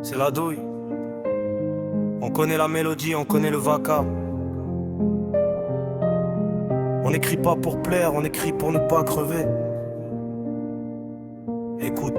c'est la douille. On connaît la mélodie, on connaît le vaca. On n'écrit pas pour plaire, on écrit pour ne pas crever. Écoute.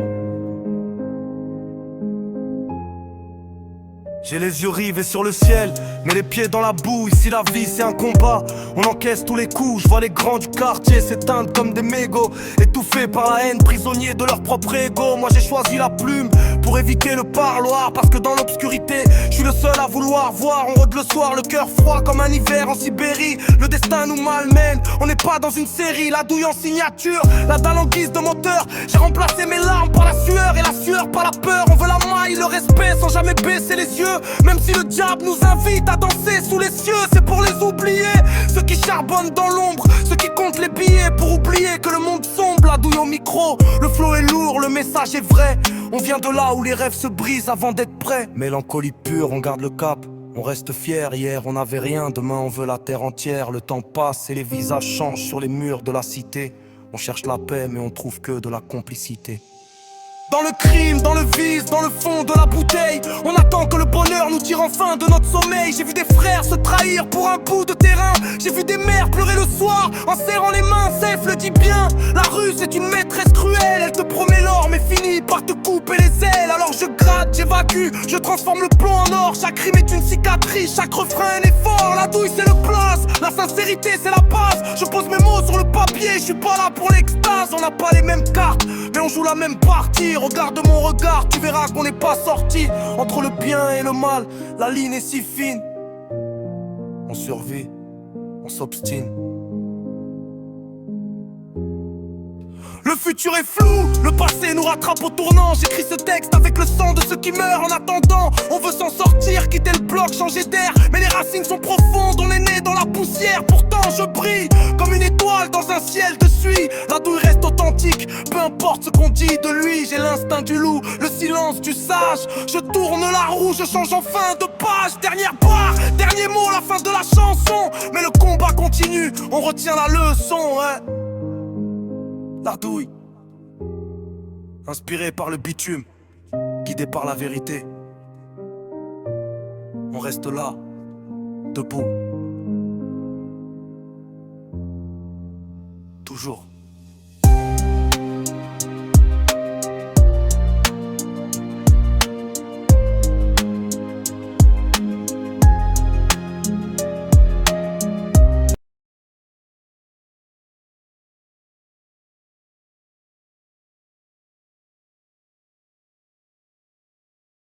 J'ai les yeux rivés sur le ciel, mais les pieds dans la boue. Ici la vie c'est un combat, on encaisse tous les coups. Je vois les grands du quartier s'éteindre comme des mégots, étouffés par la haine, prisonniers de leur propre ego. Moi j'ai choisi la plume pour éviter le parloir, parce que dans l'obscurité, je suis le seul à vouloir voir. On rôde le soir, le cœur froid comme un hiver en Sibérie. Le destin nous malmène, on n'est pas dans une série. La douille en signature, la dalle en guise de moteur. J'ai remplacé mes larmes par la sueur et la sueur par la peur. On veut la maille, le respect sans jamais baisser les yeux. Même si le diable nous invite à danser sous les cieux, c'est pour les oublier. Ceux qui charbonnent dans l'ombre, ceux qui comptent les billets pour oublier que le monde sombre. La douille au micro, le flow est lourd, le message est vrai. On vient de là où les rêves se brisent avant d'être prêts. Mélancolie pure, on garde le cap, on reste fier. Hier on n'avait rien, demain on veut la terre entière. Le temps passe et les visages changent sur les murs de la cité. On cherche la paix mais on trouve que de la complicité. Dans le crime, dans le vice, dans le fond de la bouteille, on attend que le bonheur nous tire enfin de notre sommeil. J'ai vu des frères se trahir pour un bout de terrain. J'ai vu des mères pleurer le soir en serrant les mains. Safe le dit bien, la rue c'est une maîtresse cruelle. Elle te promet l'or mais finit par te couper les ailes. Alors je gratte, j'évacue, je transforme le plomb en or. Chaque rime est une cicatrice, chaque refrain un effort. La douille c'est le place, la sincérité c'est la base. Je pose mes mots sur le papier, je suis pas là pour l'extase. On n'a pas les mêmes cartes, mais on joue la même partie. Regarde mon regard, tu verras qu'on n'est pas sorti. Entre le bien et le mal, la ligne est si fine. On survit, on s'obstine. Le futur est flou, le passé nous rattrape au tournant. J'écris ce texte avec le sang de ceux qui meurent en attendant. On veut s'en sortir, quitter le bloc, changer d'air. Mais les racines sont profondes, on est né dans la poussière. Pourtant je brille comme une étoile dans un ciel de suie. La douille reste authentique, peu importe ce qu'on dit de lui. J'ai l'instinct du loup, le silence du sage. Je tourne la roue, je change enfin de page. Dernière barre, dernier mot, la fin de la chanson. Mais le combat continue, on retient la leçon, hein. La douille, inspiré par le bitume, guidé par la vérité. On reste là, debout, toujours.